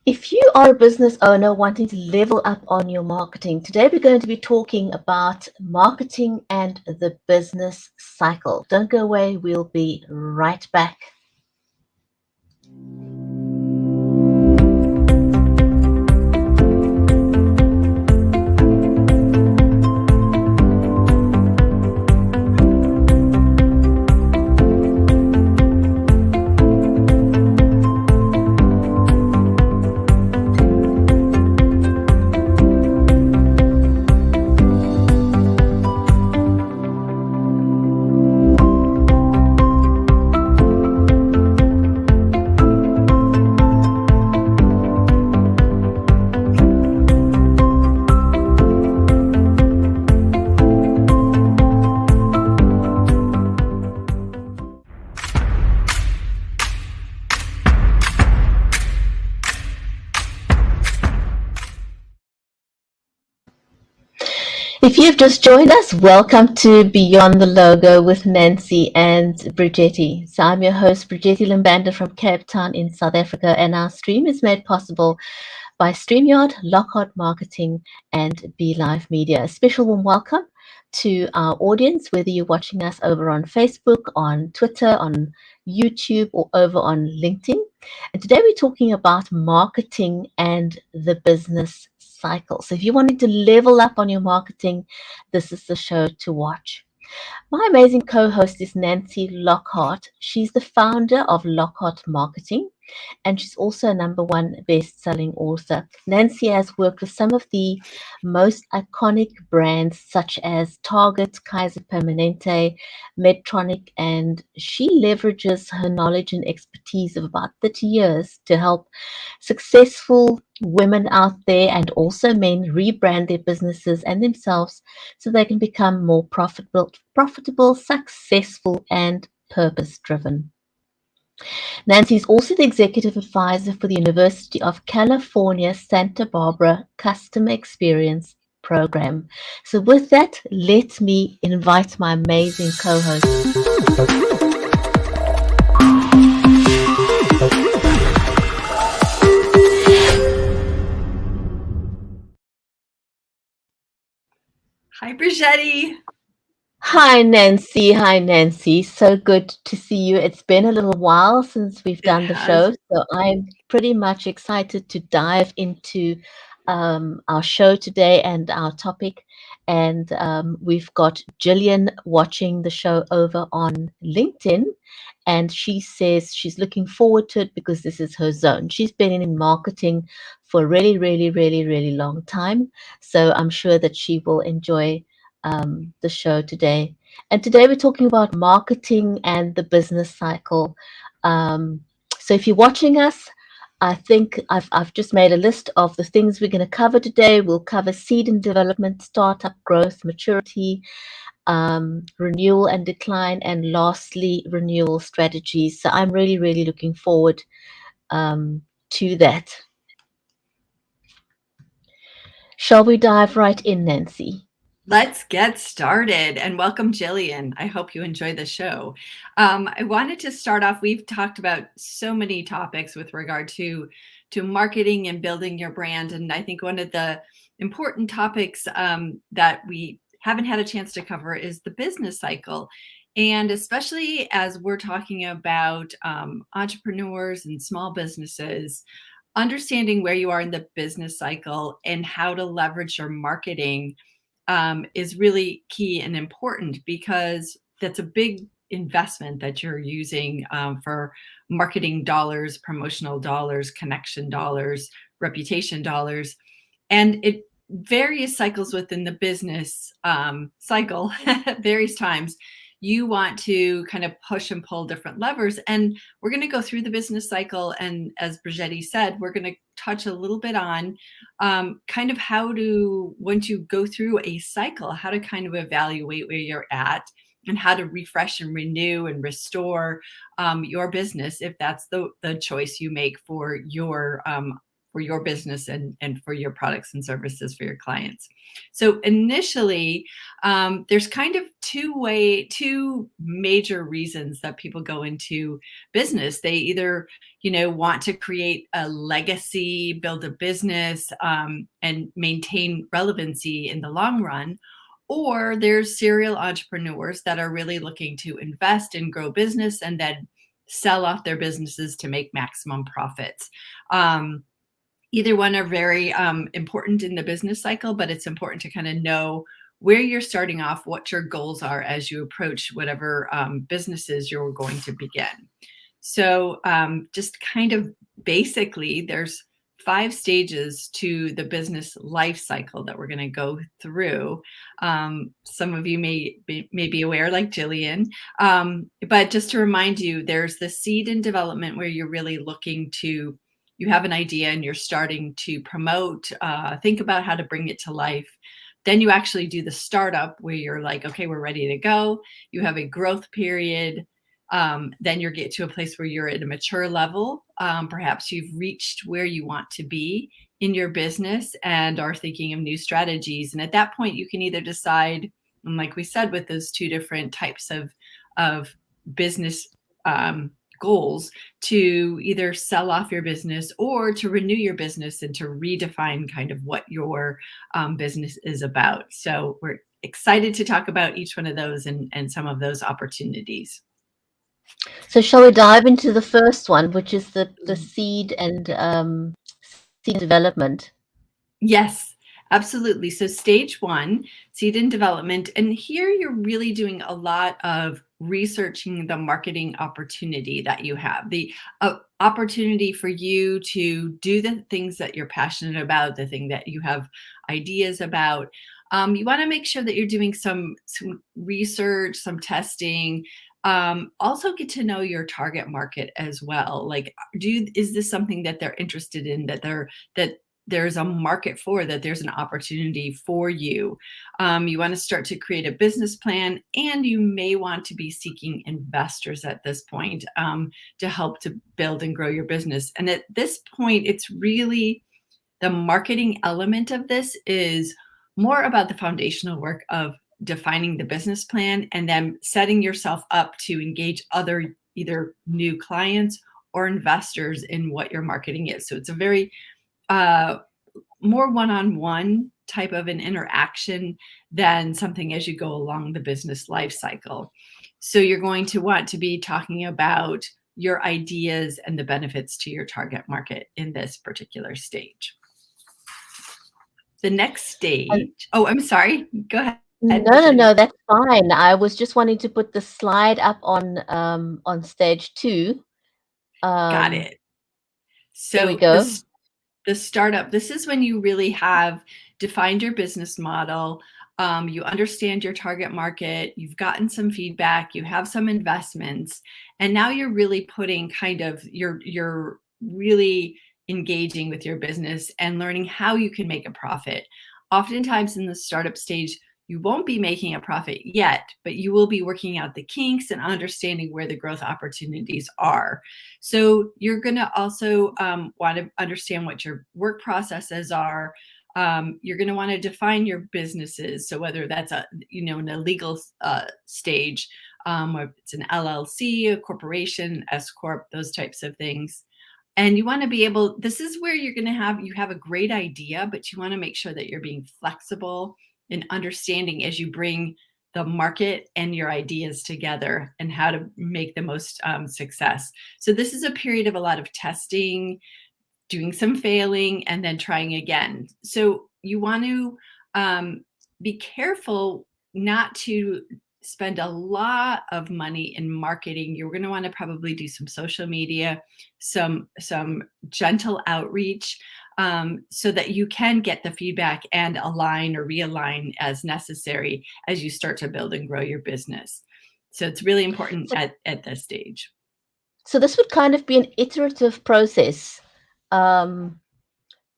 If you are a business owner wanting to level up on your marketing, today we're going to be talking about marketing and the business cycle. Don't go away, we'll be right back. If you've just joined us, welcome to Beyond the Logo with Nancy and Bridgetti. So I'm your host, Bridgetti Banda from Cape Town in South Africa, and our stream is made possible by StreamYard, Lockhart Marketing, and Be Live Media. A special warm welcome to our audience, whether you're watching us over on Facebook, on Twitter, on YouTube, or over on LinkedIn. And today we're talking about marketing and the business cycle. So if you're wanting to level up on your marketing, this is the show to watch. My amazing co-host is Nancy Lockhart. She's the founder of Lockhart Marketing, and she's also a #1 best-selling author. Nancy has worked with some of the most iconic brands such as Target, Kaiser Permanente, Medtronic, and she leverages her knowledge and expertise of about 30 years to help successful women out there and also men rebrand their businesses and themselves so they can become more profitable, successful, and purpose-driven. Nancy is also the executive advisor for the University of California, Santa Barbara Customer Experience Program. So with that, let me invite my amazing co-host. Hi, Bridgetti. Hi, Nancy. Hi, Nancy. So good to see you. It's been a little while since we've done the show, so I'm pretty much excited to dive into our show today and our topic. And we've got Jillian watching the show over on LinkedIn, and she says she's looking forward to it because this is her zone. She's been in marketing for a really, really, really, really long time, so I'm sure that she will enjoy the show today. And today we're talking about marketing and the business cycle. So if you're watching us, I think I've just made a list of the things we're going to cover today. We'll cover seed and development, startup growth, maturity, renewal and decline, and lastly, renewal strategies. So I'm really, really looking forward to that. Shall we dive right in, Nancy? Let's get started, and welcome, Jillian. I hope you enjoy the show. I wanted to start off, we've talked about so many topics with regard to marketing and building your brand, and I think one of the important topics that we haven't had a chance to cover is the business cycle. And especially as we're talking about entrepreneurs and small businesses, understanding where you are in the business cycle and how to leverage your marketing is really key and important, because that's a big investment that you're using for marketing dollars, promotional dollars, connection dollars, reputation dollars. And it various cycles within the business cycle, various times, you want to kind of push and pull different levers. And we're going to go through the business cycle. And as Bridgetti said, we're going to touch a little bit on kind of how to, once you go through a cycle, how to kind of evaluate where you're at and how to refresh and renew and restore your business, if that's the choice you make for your business and for your products and services for your clients. So initially, there's kind of two major reasons that people go into business. They either, want to create a legacy, build a business, and maintain relevancy in the long run. Or there's serial entrepreneurs that are really looking to invest and grow business and then sell off their businesses to make maximum profits. Either one are very important in the business cycle, but it's important to kind of know where you're starting off, what your goals are as you approach whatever businesses you're going to begin. So just kind of basically, there's 5 stages to the business life cycle that we're going to go through. Some of you may be aware, like Jillian, but just to remind you, there's the seed and development where you're really looking to, you have an idea and you're starting to promote, think about how to bring it to life. Then you actually do the startup where you're like, okay, we're ready to go. You have a growth period. Then you get to a place where you're at a mature level. Perhaps you've reached where you want to be in your business and are thinking of new strategies. And at that point, you can either decide, and like we said, with those 2 different types of business goals, to either sell off your business or to renew your business and to redefine kind of what your business is about. So we're excited to talk about each one of those and some of those opportunities. So shall we dive into the first one, which is the seed and seed development? Yes, absolutely. So stage 1, seed and development. And here you're really doing a lot of researching the marketing opportunity that you have, the opportunity for you to do the things that you're passionate about, the thing that you have ideas about. You want to make sure that you're doing some research, some testing. Also get to know your target market as well. Like, is this something that they're interested in, that there's a market for, that there's an opportunity for you. You want to start to create a business plan, and you may want to be seeking investors at this point to help to build and grow your business. And at this point, it's really the marketing element of this is more about the foundational work of defining the business plan and then setting yourself up to engage other either new clients or investors in what your marketing is. So it's a very more one-on-one type of an interaction than something as you go along the business life cycle. So you're going to want to be talking about your ideas and the benefits to your target market in this particular stage. The next stage. Oh, I'm sorry. Go ahead. No, that's fine. I was just wanting to put the slide up on stage 2. Got it. So there we go. The startup, this is when you really have defined your business model. You understand your target market, you've gotten some feedback, you have some investments, and now you're really putting kind of, you're really engaging with your business and learning how you can make a profit. Oftentimes in the startup stage, you won't be making a profit yet, but you will be working out the kinks and understanding where the growth opportunities are. So you're going to also want to understand what your work processes are. You're going to want to define your businesses. So whether that's in a legal stage, or it's an LLC, a corporation, S corp, those types of things. And you want to be able, this is where you're going to you have a great idea, but you want to make sure that you're being flexible and understanding as you bring the market and your ideas together and how to make the most success. So this is a period of a lot of testing, doing some failing, and then trying again. So you want to be careful not to spend a lot of money in marketing. You're going to want to probably do some social media, some gentle outreach, so that you can get the feedback and align or realign as necessary as you start to build and grow your business. So it's really important at this stage. So this would kind of be an iterative process, trying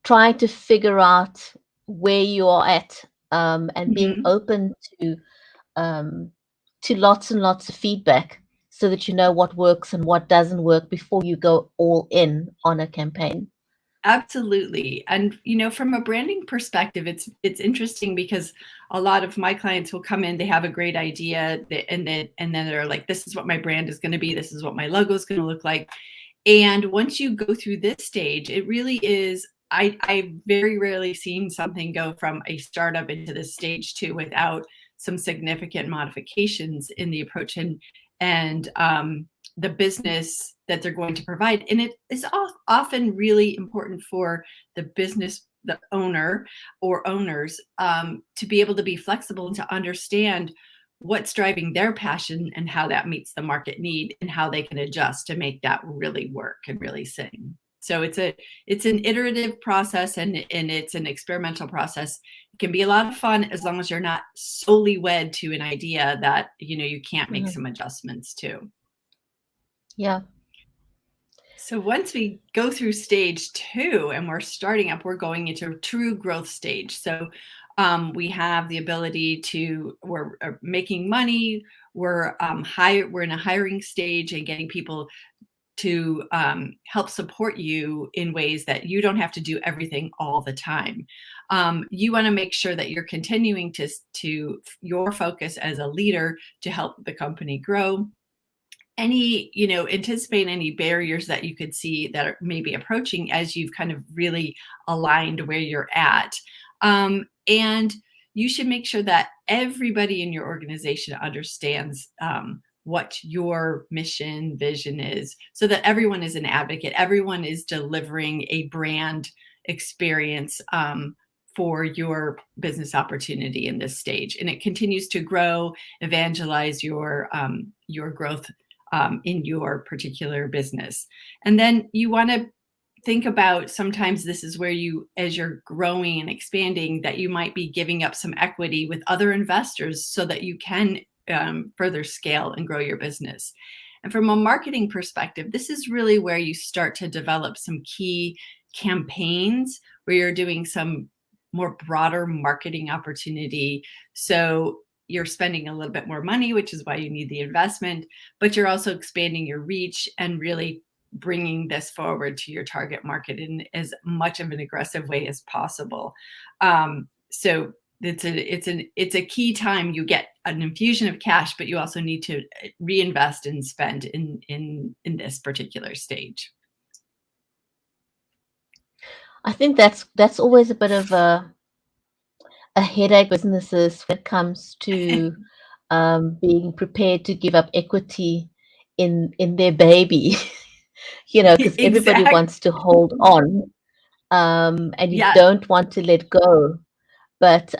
to figure out where you are at, and being open to lots and lots of feedback so that you know what works and what doesn't work before you go all in on a campaign. Absolutely. And from a branding perspective, it's interesting because a lot of my clients will come in, they have a great idea, and then they're like, this is what my brand is going to be, this is what my logo is going to look like. And once you go through this stage, it really is, I very rarely seen something go from a startup into this stage two without some significant modifications in the approach and the business that they're going to provide. And it is often really important for the business, the owner or owners, to be able to be flexible and to understand what's driving their passion and how that meets the market need and how they can adjust to make that really work and really sing. So it's an iterative process, and it's an experimental process. It can be a lot of fun as long as you're not solely wed to an idea that you can't make some adjustments to. Yeah. So once we go through stage two and we're starting up, we're going into a true growth stage. So we have the ability we're making money, we're in a hiring stage and getting people to help support you in ways that you don't have to do everything all the time. You want to make sure that you're continuing to your focus as a leader to help the company grow. Anticipate any barriers that you could see that are maybe approaching as you've kind of really aligned where you're at. And you should make sure that everybody in your organization understands what your mission vision is, so that everyone is an advocate, everyone is delivering a brand experience for your business opportunity in this stage. And it continues to grow, evangelize your growth in your particular business. And then you want to think about, sometimes this is where you, as you're growing and expanding, that you might be giving up some equity with other investors so that you can further scale and grow your business. And from a marketing perspective, this is really where you start to develop some key campaigns where you're doing some more broader marketing opportunity. So you're spending a little bit more money, which is why you need the investment, but you're also expanding your reach and really bringing this forward to your target market in as much of an aggressive way as possible. So it's a key time. You get an infusion of cash, but you also need to reinvest and spend in this particular stage. I think that's always a bit of a headache with businesses when it comes to being prepared to give up equity in their baby, because everybody Exactly. wants to hold on, and you Yeah. don't want to let go. But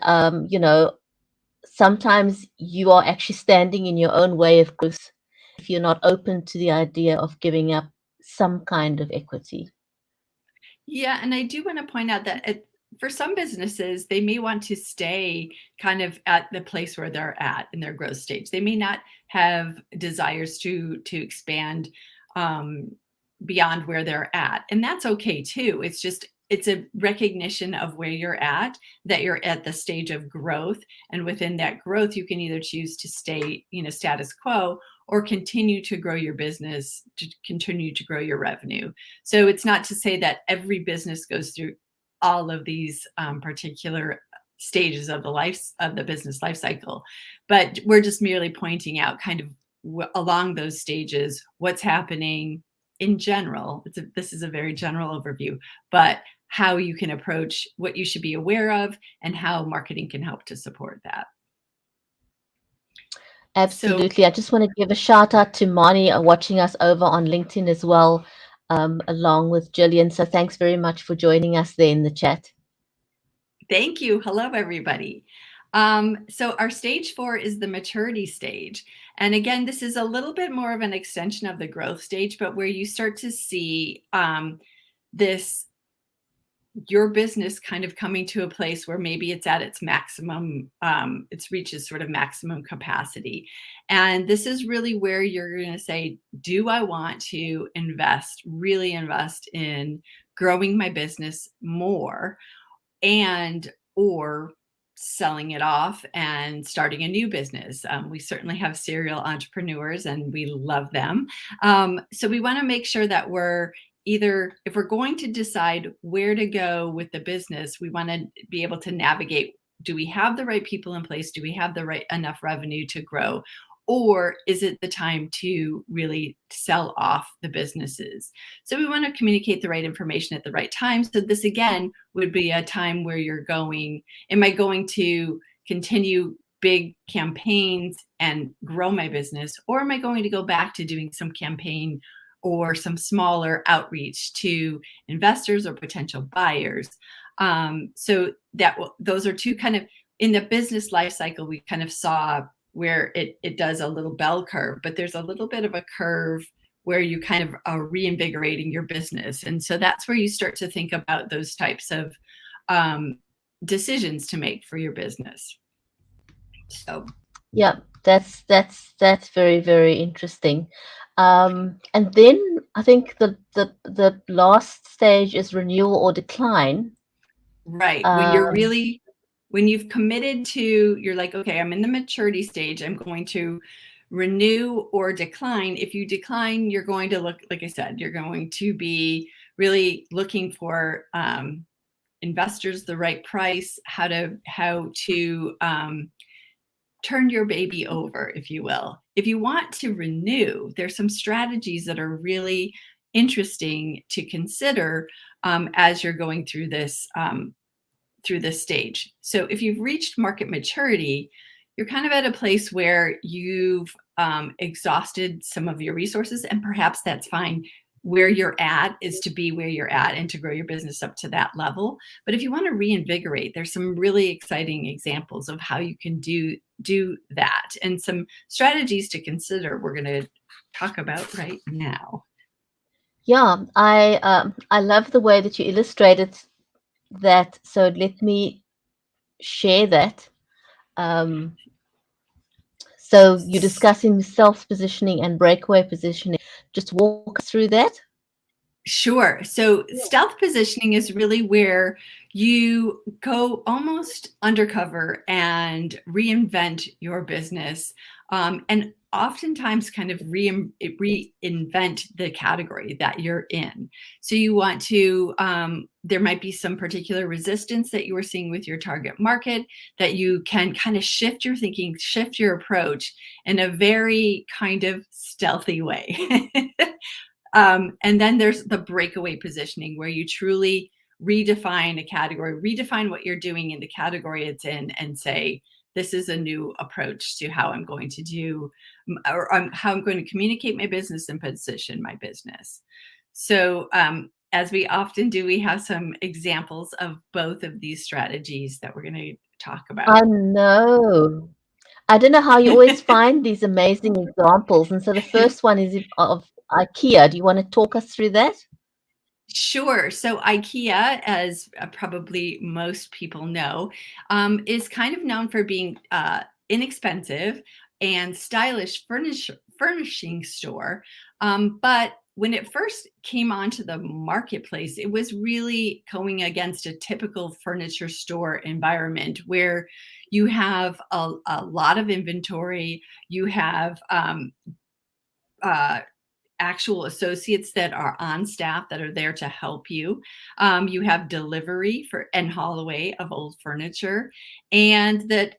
sometimes you are actually standing in your own way of growth if you're not open to the idea of giving up some kind of equity. Yeah, and I do want to point out that for some businesses, they may want to stay kind of at the place where they're at in their growth stage. They may not have desires to expand beyond where they're at, and that's okay too. It's a recognition of where you're at, that you're at the stage of growth, and within that growth, you can either choose to stay, status quo, or continue to grow your business, to continue to grow your revenue. So it's not to say that every business goes through all of these particular stages of the business life cycle, but we're just merely pointing out kind of along those stages what's happening in general. This is a very general overview, but how you can approach what you should be aware of and how marketing can help to support that. So Absolutely. I just want to give a shout out to Moni watching us over on LinkedIn as well, along with Jillian. So thanks very much for joining us there in the chat. thank you. Hello, everybody. So our stage 4 is the maturity stage. And again, this is a little bit more of an extension of the growth stage, but where you start to see your business kind of coming to a place where maybe it's at its maximum, it's reaches sort of maximum capacity. And this is really where you're going to say, do I want to really invest in growing my business more, or selling it off and starting a new business? We certainly have serial entrepreneurs and we love them. So we want to make sure that we're either, if we're going to decide where to go with the business, we want to be able to navigate, do we have the right people in place? Do we have the right enough revenue to grow? Or is it the time to really sell off the businesses? So we want to communicate the right information at the right time. So this again would be a time where you're going, am I going to continue big campaigns and grow my business? Or am I going to go back to doing some campaign or some smaller outreach to investors or potential buyers? So those are two kind of, in the business life cycle, we kind of saw where it does a little bell curve, but there's a little bit of a curve where you kind of are reinvigorating your business. And so that's where you start to think about those types of decisions to make for your business. So yeah, that's very, very interesting. And then I think the last stage is renewal or decline. Right. When you've committed to, you're like, okay, I'm in the maturity stage, I'm going to renew or decline. If you decline, you're going to look, like I said, you're going to be really looking for investors, the right price, how to turn your baby over, if you will. If you want to renew, there's some strategies that are really interesting to consider as you're going through this stage. So if you've reached market maturity, you're kind of at a place where you've exhausted some of your resources, and perhaps that's fine. Where you're at is to be where you're at and to grow your business up to that level. But if you want to reinvigorate, there's some really exciting examples of how you can do that, and some strategies to consider we're going to talk about right now. Yeah, I love the way that you illustrated that. So let me share that. So you're discussing self-positioning and breakaway positioning. Just walk us through that. Sure. So stealth positioning is really where you go almost undercover and reinvent your business, and oftentimes kind of reinvent the category that you're in. So you want to, there might be some particular resistance that you were seeing with your target market that you can kind of shift your thinking, shift your approach in a very kind of stealthy way. And then there's the breakaway positioning, where you truly redefine a category, redefine what you're doing in the category it's in, and say, this is a new approach to how I'm going to do, or how I'm going to communicate my business and position my business. So as we often do, we have some examples of both of these strategies that we're going to talk about. I know. I don't know how you always find these amazing examples. And so the first one is of IKEA. Do you want to talk us through that? Sure. So IKEA, as probably most people know, is kind of known for being inexpensive and stylish furnishing store. But when it first came onto the marketplace, it was really going against a typical furniture store environment where you have a lot of inventory, you have actual associates that are on staff that are there to help you. You have delivery and haul away of old furniture, and that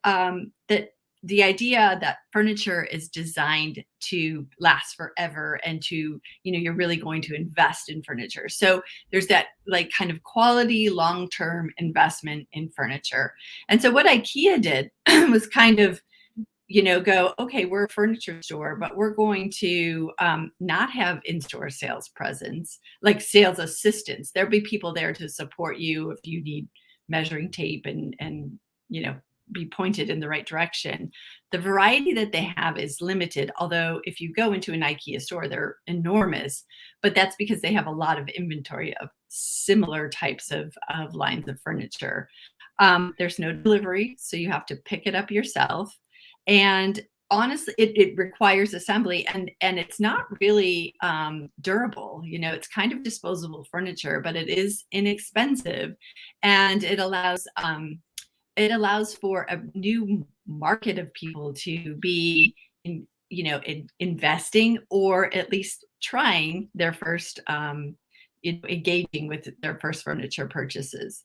the idea that furniture is designed to last forever, and to, you're really going to invest in furniture. So there's that like kind of quality long-term investment in furniture. And so what IKEA did was kind of go, okay, we're a furniture store, but we're going to not have in-store sales presence, like sales assistants. There'll be people there to support you if you need measuring tape and be pointed in the right direction. The variety that they have is limited, although if you go into an IKEA store, they're enormous, but that's because they have a lot of inventory of similar types of lines of furniture. There's no delivery, so you have to pick it up yourself. And honestly, it requires assembly, and it's not really durable. It's kind of disposable furniture, but it is inexpensive, and it allows for a new market of people to be investing, or at least trying their first engaging with their first furniture purchases.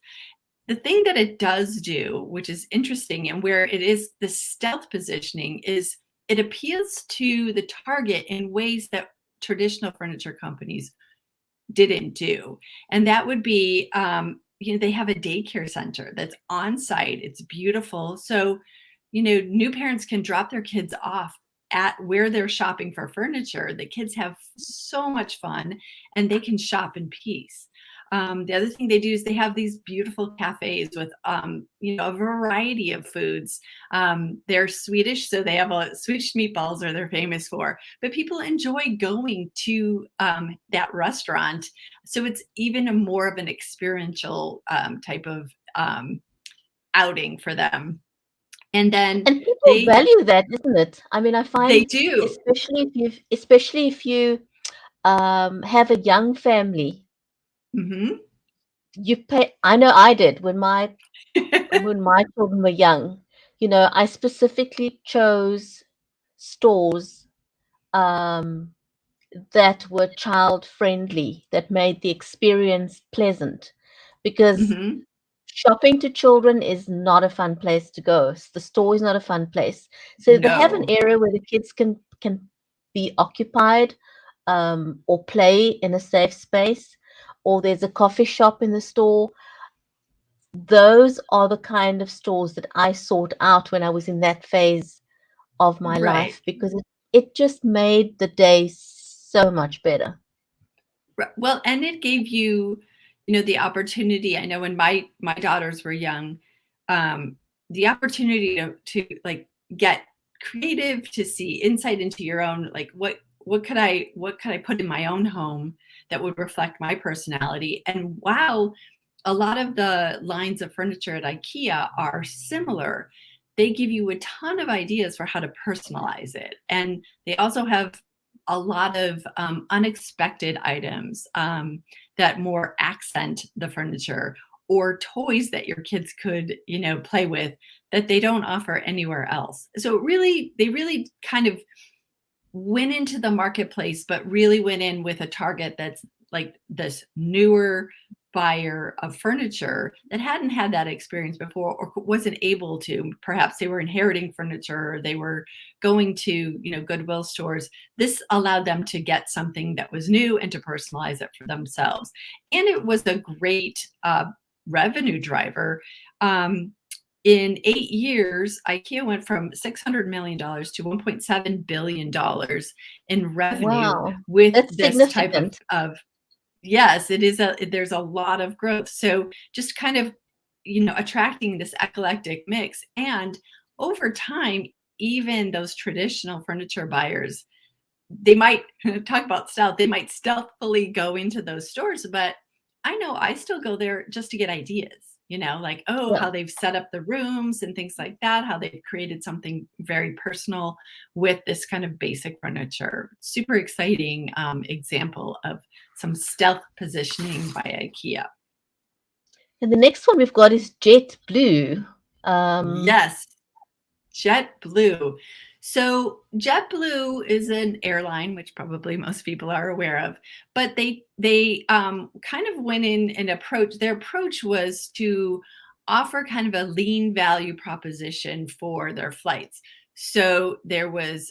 The thing that it does do, which is interesting, and where it is the stealth positioning, is it appeals to the target in ways that traditional furniture companies didn't do. And that would be, they have a daycare center that's on site. It's beautiful. So, new parents can drop their kids off at where they're shopping for furniture. The kids have so much fun and they can shop in peace. The other thing they do is they have these beautiful cafes with, a variety of foods. They're Swedish, so they have Swedish meatballs are they're famous for. But people enjoy going to that restaurant, so it's even more of an experiential type of outing for them. And then people value that, isn't it? I mean, I find they do, especially if you have a young family. Mm-hmm. You pay. I know I did when my children were young. I specifically chose stores that were child friendly, that made the experience pleasant, because Mm-hmm. shopping to children is not a fun place to go. The store is not a fun place. So they have an No. area where the kids can be occupied, or play in a safe space, or there's a coffee shop in the store. Those are the kind of stores that I sought out when I was in that phase of my Right. life, because it just made the day so much better. Well, and it gave you, the opportunity. I know when my daughters were young, the opportunity to like get creative, to see insight into your own, like what could I put in my own home that would reflect my personality. And wow, a lot of the lines of furniture at IKEA are similar. They give you a ton of ideas for how to personalize it, and they also have a lot of unexpected items that more accent the furniture, or toys that your kids could, play with, that they don't offer anywhere else. So they really kind of went into the marketplace, but really went in with a target that's like this newer buyer of furniture that hadn't had that experience before, or wasn't able to. Perhaps they were inheriting furniture, or they were going to, Goodwill stores. This allowed them to get something that was new and to personalize it for themselves. And it was a great revenue driver. In 8 years, IKEA went from $600 million to $1.7 billion in revenue Wow, with that's this type significant. of yes, it is there's a lot of growth. So just kind of, attracting this eclectic mix. And over time, even those traditional furniture buyers, they might talk about stealth, they might stealthily go into those stores, but I know I still go there just to get ideas, like, Yeah. how they've set up the rooms and things like that, how they've created something very personal with this kind of basic furniture. Super exciting example of some stealth positioning by IKEA. And the next one we've got is JetBlue. Yes, JetBlue. So JetBlue is an airline, which probably most people are aware of, but they kind of went in and their approach was to offer kind of a lean value proposition for their flights. So there was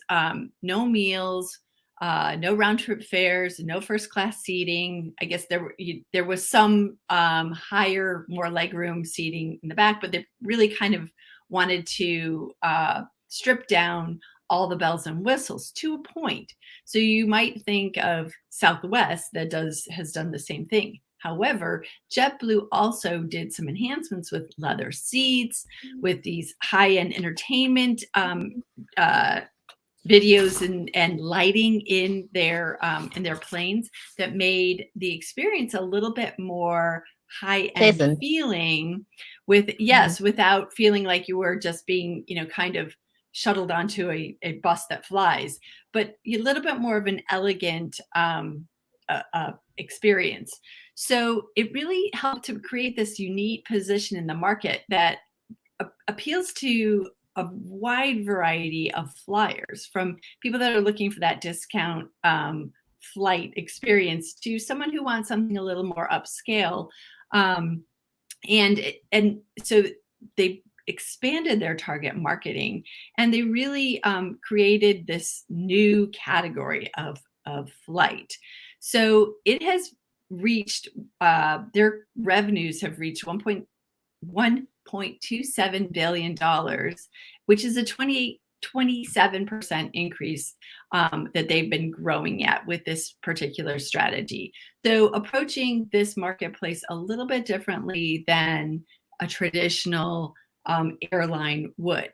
no meals, no round trip fares, no first class seating. I guess there was some higher, more legroom seating in the back, but they really kind of wanted to strip down all the bells and whistles to a point. So you might think of Southwest that has done the same thing. However, JetBlue also did some enhancements with leather seats, with these high-end entertainment videos and lighting in their planes, that made the experience a little bit more high-end Pleasant. feeling, without feeling like you were just being, kind of shuttled onto a bus that flies, but a little bit more of an elegant experience. So it really helped to create this unique position in the market that appeals to a wide variety of flyers, from people that are looking for that discount flight experience to someone who wants something a little more upscale. And so they expanded their target marketing, and they really created this new category of flight. So it has reached, their revenues have reached $1.27 billion, which is a 27% increase that they've been growing at with this particular strategy. So approaching this marketplace a little bit differently than a traditional airline would.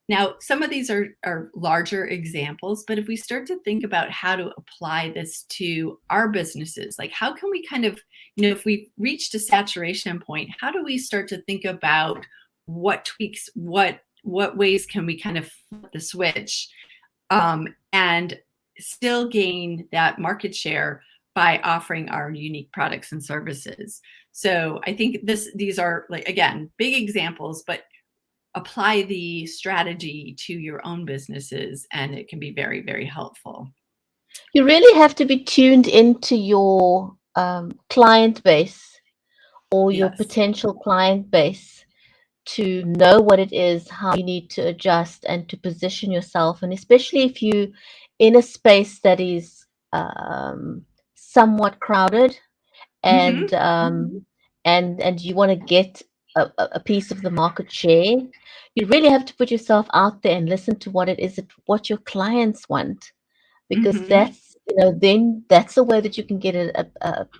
Now, some of these are larger examples, but if we start to think about how to apply this to our businesses, like how can we kind of, if we've reached a saturation point, how do we start to think about what tweaks, what ways can we kind of flip the switch and still gain that market share by offering our unique products and services? So I think these are, like, again, big examples, but apply the strategy to your own businesses and it can be very, very helpful. You really have to be tuned into your client base or your Yes. potential client base to know what it is, how you need to adjust and to position yourself. And especially if you in a space that is somewhat crowded and and you want to get a piece of the market share, you really have to put yourself out there and listen to what it is that what your clients want, because that's then that's the way that you can get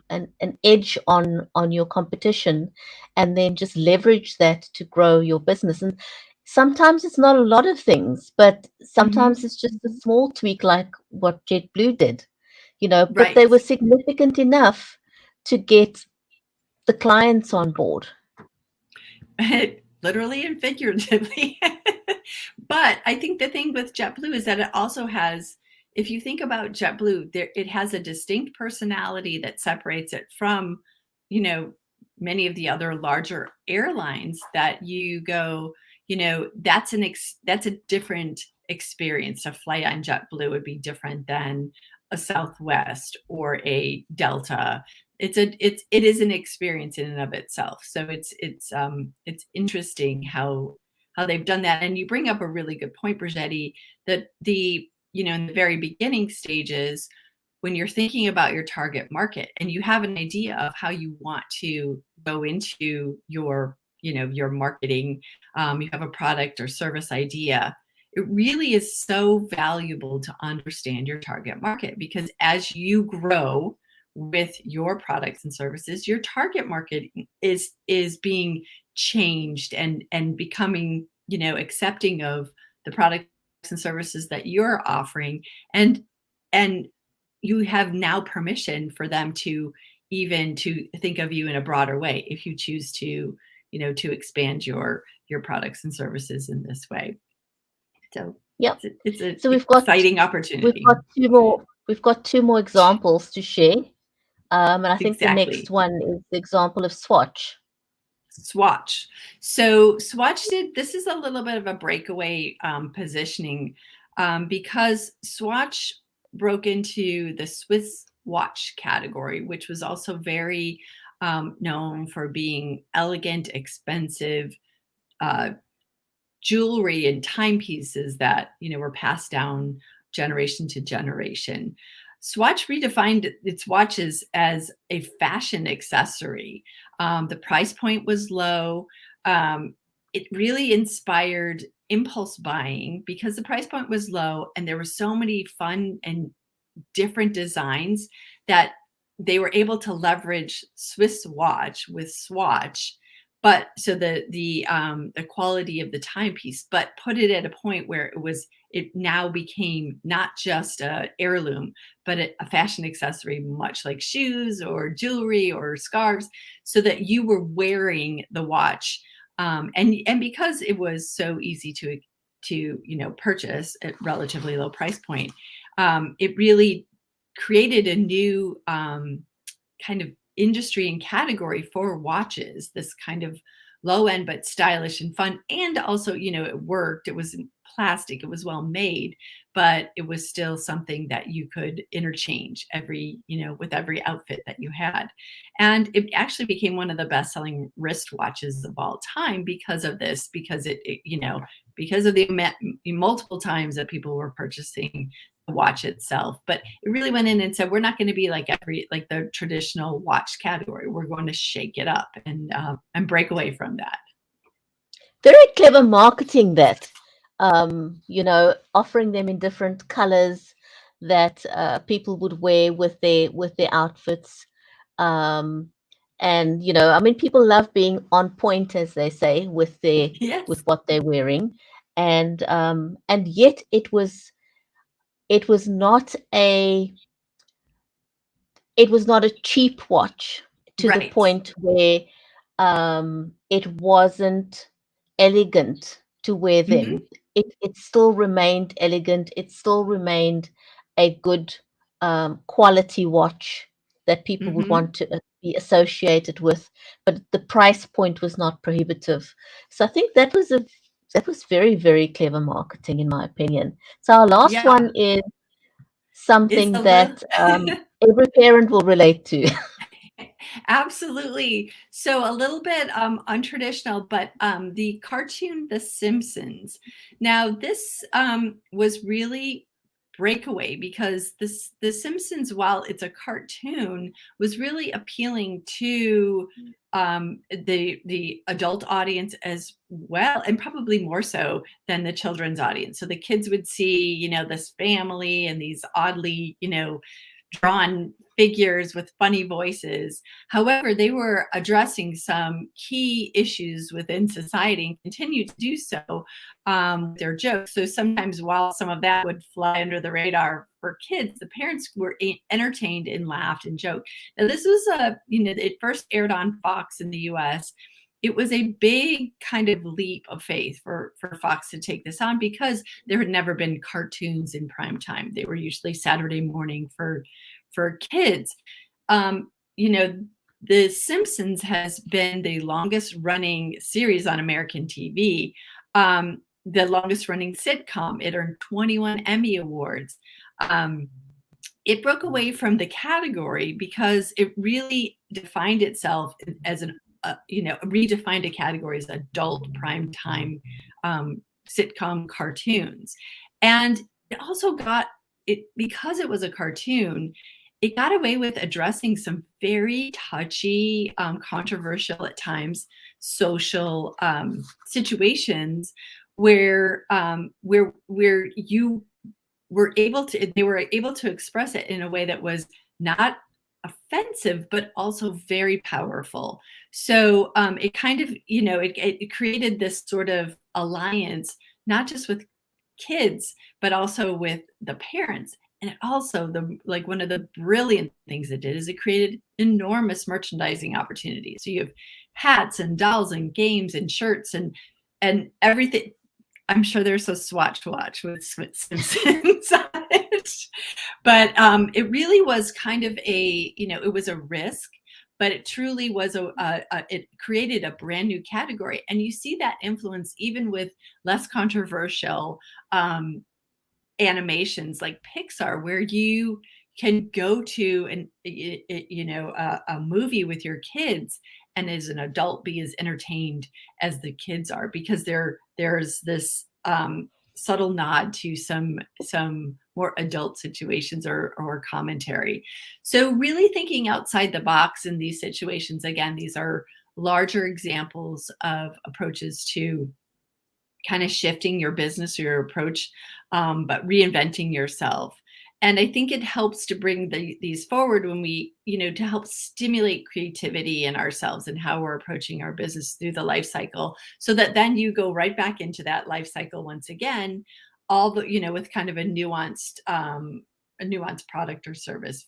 an edge on your competition, and then just leverage that to grow your business. And sometimes it's not a lot of things, but sometimes it's just a small tweak like what JetBlue did, but they Right. were significant enough to get the clients on board. Literally and figuratively. But I think the thing with JetBlue is that it also has, if you think about JetBlue, it has a distinct personality that separates it from, many of the other larger airlines that you go, that's a different experience. A flight on JetBlue would be different than a Southwest or a Delta. It is an experience in and of itself. So it's interesting how they've done that. And you bring up a really good point, Bridgetti, that in the very beginning stages, when you're thinking about your target market and you have an idea of how you want to go into your marketing, you have a product or service idea, it really is so valuable to understand your target market, because as you grow with your products and services, your target market is being changed and becoming, accepting of the products and services that you're offering, and you have now permission for them to even to think of you in a broader way if you choose to, to expand your products and services in this way. So Yep. it's an So exciting opportunity. we've got two more examples to share. And I think the next Exactly. one is the example of Swatch. Swatch. So Swatch this is a little bit of a breakaway positioning because Swatch broke into the Swiss watch category, which was also very known for being elegant, expensive jewelry and timepieces that were passed down generation to generation. Swatch redefined its watches as a fashion accessory. The price point was low. It really inspired impulse buying because the price point was low and there were so many fun and different designs that they were able to leverage Swiss watch with Swatch, but so the quality of the timepiece, but put it at a point where it now became not just a heirloom, but a fashion accessory, much like shoes or jewelry or scarves, so that you were wearing the watch, and because it was so easy to purchase at relatively low price point, it really created a new kind of industry and category for watches, this kind of low end but stylish and fun. And also, it worked. It was plastic. It was well made, but it was still something that you could interchange with every outfit that you had. And it actually became one of the best-selling wristwatches of all time because of this, because because of the multiple times that people were purchasing the watch itself. But it really went in and said, we're not going to be like the traditional watch category. We're going to shake it up and break away from that. Very clever marketing that, offering them in different colors that people would wear with their outfits. Um, and I mean, people love being on point, as they say, with Yes. what they're wearing, and yet it was not a it was not a cheap watch to the Right. point where it wasn't elegant to wear Mm-hmm. them. It still remained elegant. It still remained a good quality watch that people would Mm-hmm. want to be associated with, but the price point was not prohibitive. So I think that was very, very clever marketing, in my opinion. So our last Yeah. one is It's something a little that every parent will relate to. Absolutely. So a little bit untraditional, but the cartoon The Simpsons. Now this was really breakaway because The Simpsons, while it's a cartoon, was really appealing to the adult audience as well, and probably more so than the children's audience. So the kids would see, this family and these oddly, drawn figures with funny voices. However, they were addressing some key issues within society and continue to do so with their jokes. So sometimes while some of that would fly under the radar for kids, the parents were entertained and laughed and joked. Now, this was it first aired on Fox in the US. It was a big kind of leap of faith for Fox to take this on because there had never been cartoons in prime time. They were usually Saturday morning for kids. The Simpsons has been the longest running series on American TV, the longest running sitcom. It earned 21 Emmy Awards. It broke away from the category because it really defined itself as redefined a category as adult primetime sitcom cartoons. And it also got it, because it was a cartoon, it got away with addressing some very touchy, controversial at times social situations where you were able to, they were able to express it in a way that was not offensive, but also very powerful. So it kind of, it created this sort of alliance, not just with kids, but also with the parents. And it also, one of the brilliant things it did is it created enormous merchandising opportunities. So you have hats and dolls and games and shirts and everything. I'm sure there's a swatch watch with Simpsons on it. But it really was kind of it was a risk, but it truly was it created a brand new category. And you see that influence even with less controversial animations like Pixar, where you can go to a movie with your kids and as an adult be as entertained as the kids are, because there's this subtle nod to some more adult situations or commentary. So really thinking outside the box in these situations. Again, these are larger examples of approaches to kind of shifting your business or your approach, but reinventing yourself. And I think it helps to bring these forward when we, to help stimulate creativity in ourselves and how we're approaching our business through the life cycle, so that then you go right back into that life cycle once again, with kind of a nuanced product or service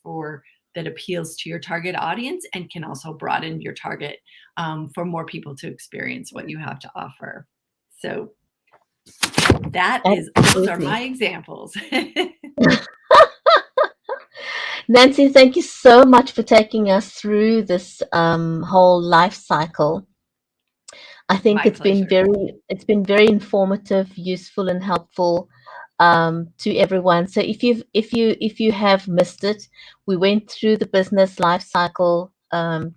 that appeals to your target audience and can also broaden your target for more people to experience what you have to offer. So those are my examples. Nancy, thank you so much for taking us through this whole life cycle. I think My pleasure. it's been very informative, useful, and helpful to everyone. So if you have missed it, we went through the business life cycle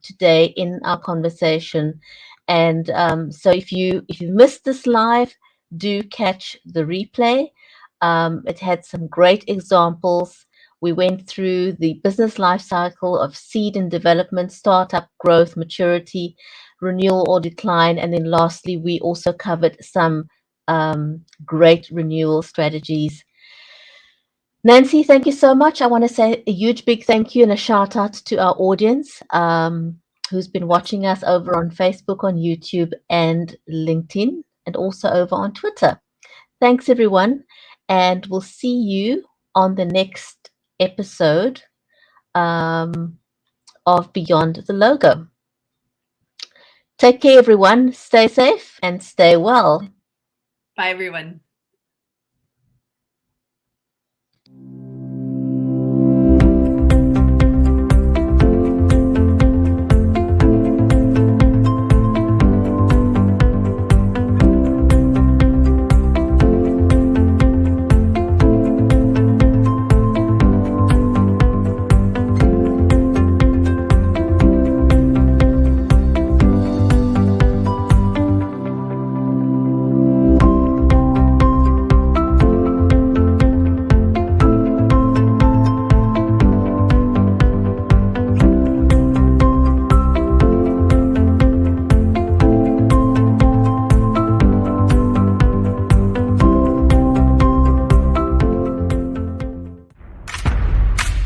today in our conversation, and so if you missed this live, do catch the replay. It had some great examples. We went through the business life cycle of seed and development, startup, growth, maturity, renewal or decline. And then lastly, we also covered some great renewal strategies. Nancy, thank you so much. I want to say a huge big thank you and a shout out to our audience who's been watching us over on Facebook, on YouTube, and LinkedIn, and also over on Twitter. Thanks, everyone. And we'll see you on the next episode of Beyond the Logo. Take care, everyone. Stay safe and stay well. Bye, everyone.